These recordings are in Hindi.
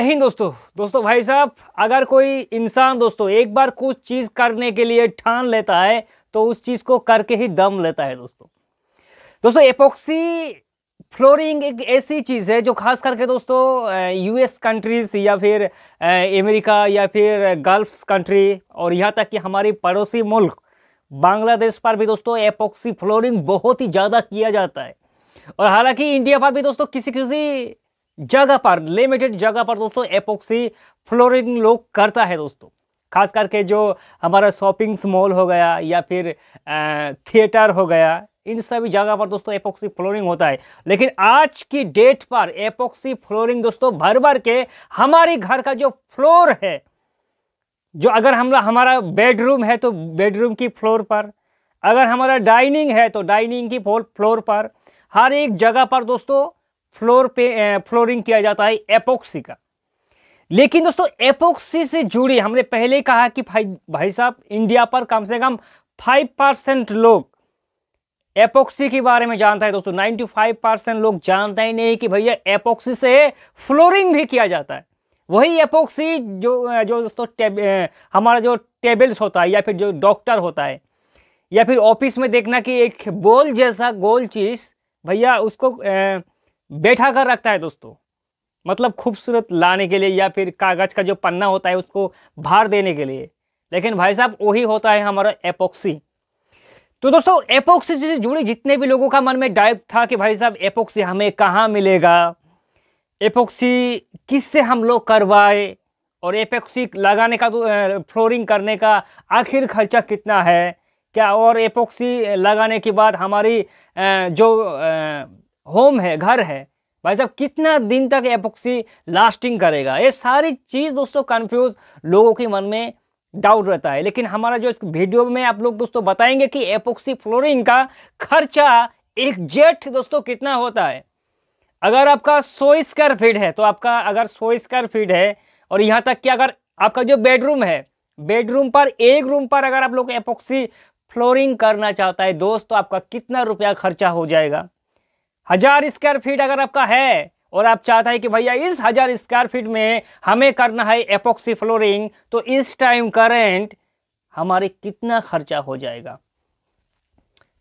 हिंद दोस्तों भाई साहब, अगर कोई इंसान दोस्तों एक बार कुछ चीज करने के लिए ठान लेता है तो उस चीज को करके ही दम लेता है। दोस्तों एपोक्सी फ्लोरिंग एक ऐसी चीज है जो खास करके दोस्तों यूएस कंट्रीज या फिर अमेरिका या फिर गल्फ कंट्री और यहाँ तक कि हमारी पड़ोसी मुल्क बांग्लादेश पर भी दोस्तों एपोक्सी फ्लोरिंग बहुत ही ज़्यादा किया जाता है। और हालांकि इंडिया पर भी दोस्तों किसी किसी जगह पर, लिमिटेड जगह पर दोस्तों एपोक्सी फ्लोरिंग लोग करता है दोस्तों। खास करके जो हमारा शॉपिंग मॉल हो गया या फिर थिएटर हो गया, इन सभी जगह पर दोस्तों एपोक्सी फ्लोरिंग होता है। लेकिन आज की डेट पर एपोक्सी फ्लोरिंग दोस्तों भर भर के हमारी घर का जो फ्लोर है, जो अगर हमारा बेडरूम है तो बेडरूम की फ्लोर पर, अगर हमारा डाइनिंग है तो डाइनिंग की फ्लोर पर, हर एक जगह पर दोस्तों फ्लोर पे फ्लोरिंग किया जाता है एपोक्सी का। लेकिन दोस्तों एपोक्सी से जुड़ी, हमने पहले ही कहा कि भाई साहब इंडिया पर कम से कम 5% लोग एपोक्सी के बारे में जानता है दोस्तों। 95% लोग जानता ही नहीं कि भैया एपोक्सी से फ्लोरिंग भी किया जाता है। वही एपोक्सी जो दोस्तों हमारा जो टेबल्स होता है या फिर जो डॉक्टर होता है या फिर ऑफिस में देखना कि एक बॉल जैसा गोल चीज भैया उसको बैठा कर रखता है दोस्तों, मतलब खूबसूरत लाने के लिए या फिर कागज का जो पन्ना होता है उसको भार देने के लिए। लेकिन भाई साहब वही होता है हमारा एपोक्सी। तो दोस्तों एपोक्सी से जुड़े जितने भी लोगों का मन में डाउट था कि भाई साहब एपोक्सी हमें कहाँ मिलेगा, एपोक्सी किससे हम लोग करवाए, और एपोक्सी लगाने का फ्लोरिंग करने का आखिर खर्चा कितना है क्या, और एपोक्सी लगाने के बाद हमारी जो होम है, घर है, भाई साहब कितना दिन तक एपोक्सी लास्टिंग करेगा, ये सारी चीज़ दोस्तों कंफ्यूज लोगों के मन में डाउट रहता है। लेकिन हमारा जो इस वीडियो में आप लोग दोस्तों बताएंगे कि एपोक्सी फ्लोरिंग का खर्चा एग्जैक्ट दोस्तों कितना होता है। अगर आपका 100 स्क्वायर फीट है तो आपका, अगर 100 स्क्वायर फीट है और यहाँ तक कि अगर आपका जो बेडरूम है, बेडरूम पर एक रूम पर अगर आप लोग एपोक्सी फ्लोरिंग करना चाहता है दोस्त, तो आपका कितना रुपया खर्चा हो जाएगा। 1000 स्क्वायर फीट अगर आपका है और आप चाहता है कि भैया इस 1000 स्क्वायर फीट में हमें करना है एपोक्सी फ्लोरिंग, तो इस टाइम करेंट हमारे कितना खर्चा हो जाएगा।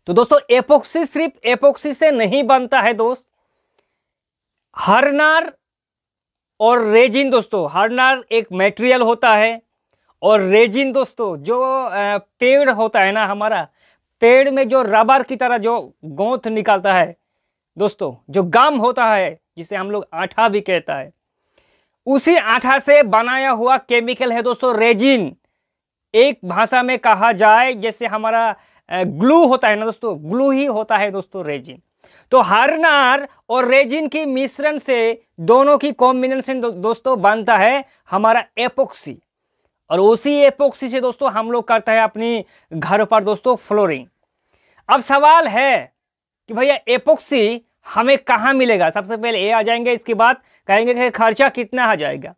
तो दोस्तों एपोक्सी सिर्फ एपोक्सी से नहीं बनता है दोस्त, हार्डनर और रेजिन दोस्तों, हार्डनर एक मटेरियल होता है और रेजिन दोस्तों जो पेड़ होता है ना, हमारा पेड़ में जो रबर की तरह जो गोंद निकलता है दोस्तों, जो गम होता है जिसे हम लोग आटा भी कहता है, उसी आटा से बनाया हुआ केमिकल है दोस्तों रेजिन। एक भाषा में कहा जाए जैसे हमारा ग्लू होता है ना दोस्तों, ग्लू ही होता है दोस्तों रेजिन। तो हार्डनर और रेजिन की मिश्रण से दोनों की कॉम्बिनेशन दोस्तों बनता है हमारा एपोक्सी, और उसी एपोक्सी से दोस्तों हम लोग करता है अपनी घर पर दोस्तों फ्लोरिंग। अब सवाल है कि भैया एपोक्सी हमें कहाँ मिलेगा। सबसे पहले ये आ जाएंगे, इसके बाद कहेंगे कि खर्चा कितना आ जाएगा।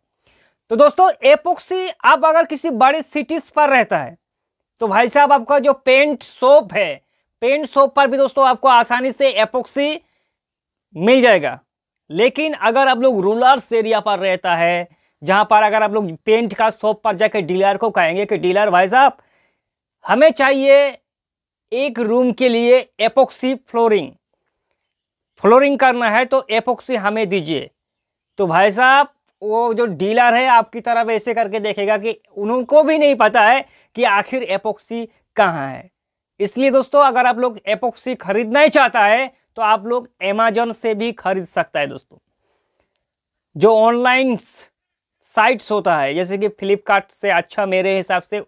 तो दोस्तों एपोक्सी आप अगर किसी बड़े सिटीज पर रहता है तो भाई साहब आपका जो पेंट शॉप है, पेंट शॉप पर भी दोस्तों आपको आसानी से एपोक्सी मिल जाएगा। लेकिन अगर आप लोग रूरल एरिया पर रहता है, जहां पर अगर आप लोग पेंट का शॉप पर जाकर डीलर को कहेंगे कि डीलर भाई साहब हमें चाहिए एक रूम के लिए एपोक्सी फ्लोरिंग करना है तो एपोक्सी हमें दीजिए, तो भाई साहब वो जो डीलर है आपकी तरफ ऐसे करके देखेगा कि उनको भी नहीं पता है कि आखिर एपोक्सी कहाँ है। इसलिए दोस्तों अगर आप लोग एपोक्सी खरीदना ही चाहता है तो आप लोग अमेजन से भी खरीद सकता है दोस्तों। जो ऑनलाइन साइट्स होता है जैसे कि फ्लिपकार्ट से अच्छा मेरे हिसाब से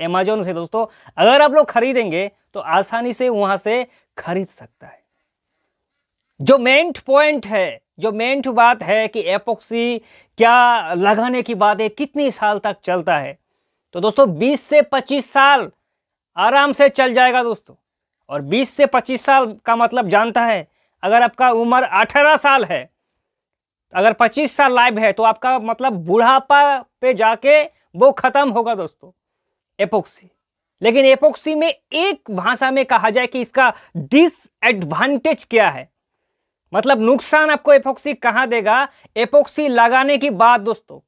अमेजन से दोस्तों अगर आप लोग खरीदेंगे तो आसानी से वहां से खरीद सकता है। जो मेन पॉइंट है, जो मेन बात है कि एपोक्सी क्या लगाने की बात है, कितनी साल तक चलता है, तो दोस्तों 20 से 25 साल आराम से चल जाएगा दोस्तों। और 20 से 25 साल का मतलब जानता है, अगर आपका उम्र 18 साल है, अगर 25 साल लाइव है तो आपका मतलब बुढ़ापा पे जाके वो खत्म होगा दोस्तों एपोक्सी। लेकिन एपोक्सी में एक भाषा में कहा जाए कि इसका डिसएडवांटेज क्या है, मतलब नुकसान आपको एपोक्सी कहां देगा? एपोक्सी लगाने के बाद दोस्तों,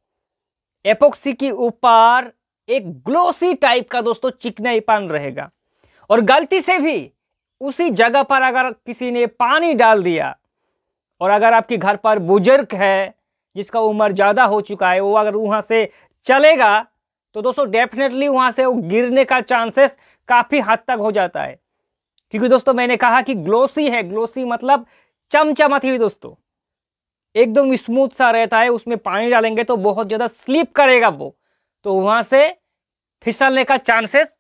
एपोक्सी के ऊपर एक ग्लोसी टाइप का दोस्तों चिकनाईपन रहेगा। और गलती से भी उसी जगह पर अगर किसी ने पानी डाल दिया, और अगर आपके घर पर बुजुर्ग है जिसका उम्र ज्यादा हो चुका है, वो अगर वहां से चलेगा तो दोस्तों डेफिनेटली वहां से वो गिरने का चांसेस काफी हद तक हो जाता है। क्योंकि दोस्तों मैंने कहा कि ग्लोसी है, ग्लोसी मतलब चमचमाती हुई दोस्तों, एकदम स्मूथ सा रहता है। उसमें पानी डालेंगे तो बहुत ज्यादा स्लिप करेगा वो, तो वहां से फिसलने का चांसेस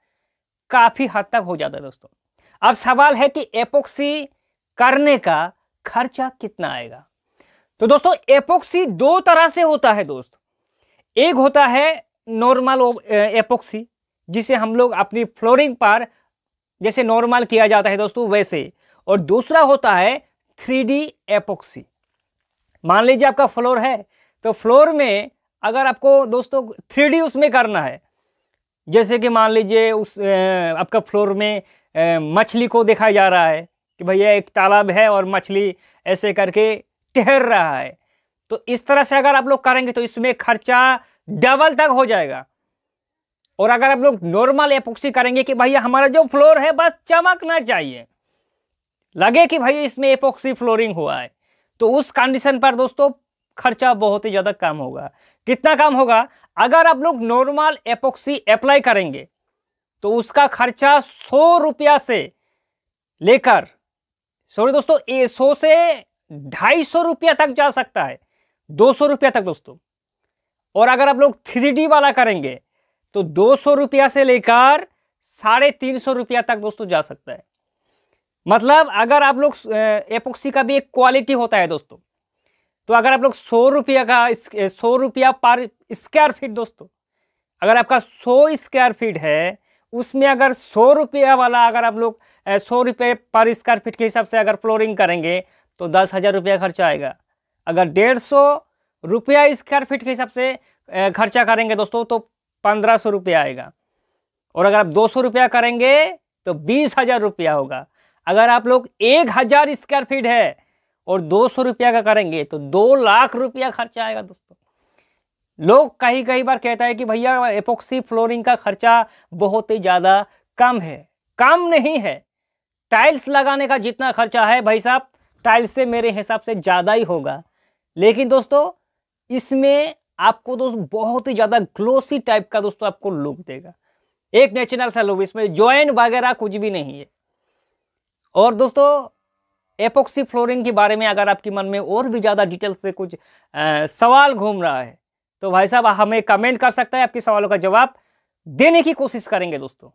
काफी हद तक हो जाता है दोस्तों। अब सवाल है कि एपोक्सी करने का खर्चा कितना आएगा? तो दोस्तों एपोक्सी दो तरह से होता है दोस्त। एक होता है नॉर्मल एपोक्सी, जिसे हम लोग अपनी फ्लोरिंग पर जैसे नॉर्मल किया जाता है दोस्तों वैसे, और दूसरा होता है 3D एपोक्सी। मान लीजिए आपका फ्लोर है, तो फ्लोर में अगर आपको दोस्तों 3D उसमें करना है, जैसे कि मान लीजिए उस आपका फ्लोर में मछली को देखा जा रहा है कि भैया एक तालाब है और मछली ऐसे करके तैर रहा है, तो इस तरह से अगर आप लोग करेंगे तो इसमें खर्चा डबल तक हो जाएगा। और अगर आप लोग नॉर्मल एपोक्सी करेंगे कि भैया हमारा जो फ्लोर है बस चमकना चाहिए, लगे कि भाई इसमें एपोक्सी फ्लोरिंग हुआ है, तो उस कंडीशन पर दोस्तों खर्चा बहुत ही ज्यादा कम होगा। कितना कम होगा? अगर आप लोग नॉर्मल एपोक्सी अप्लाई करेंगे तो उसका खर्चा 100 रुपया से लेकर, सॉरी दोस्तों, 100 से 250 रुपया तक जा सकता है, 200 रुपया तक दोस्तों। और अगर आप लोग 3D वाला करेंगे तो 200 रुपया से लेकर 350 रुपया तक दोस्तों जा सकता है। मतलब अगर आप लोग एपोक्सी का भी एक क्वालिटी होता है दोस्तों, तो अगर आप लोग 100 रुपया का 100 रुपया पर स्क्वायर फीट दोस्तों, अगर आपका 100 स्क्वायर फीट है, उसमें अगर 100 रुपया वाला अगर आप लोग 100 रुपये पर स्क्वायर फीट के हिसाब से अगर फ्लोरिंग करेंगे तो 10,000 रुपया खर्चा आएगा। अगर 150 रुपया स्क्वायर फीट के हिसाब से खर्चा करेंगे दोस्तों तो 1500 रुपया आएगा। और अगर आप 200 रुपया करेंगे तो 20,000 रुपया होगा। अगर आप लोग 1000 स्क्वायर फीट है और 200 रुपया का करेंगे तो 2 लाख रुपया खर्चा आएगा दोस्तों। लोग कई बार कहता है कि भैया एपोक्सी फ्लोरिंग का खर्चा बहुत ही ज्यादा कम है। कम नहीं है, टाइल्स लगाने का जितना खर्चा है भाई साहब, टाइल्स से मेरे हिसाब से ज्यादा ही होगा। लेकिन दोस्तों इसमें आपको दोस्तों बहुत ही ज्यादा ग्लोसी टाइप का दोस्तों आपको लुक देगा, एक नेचुरल सा लुक, इसमें जॉइंट वगैरह कुछ भी नहीं है। और दोस्तों एपोक्सी फ्लोरिंग के बारे में अगर आपके मन में और भी ज्यादा डिटेल से कुछ सवाल घूम रहा है तो भाई साहब हमें कमेंट कर सकता है, आपके सवालों का जवाब देने की कोशिश करेंगे दोस्तों।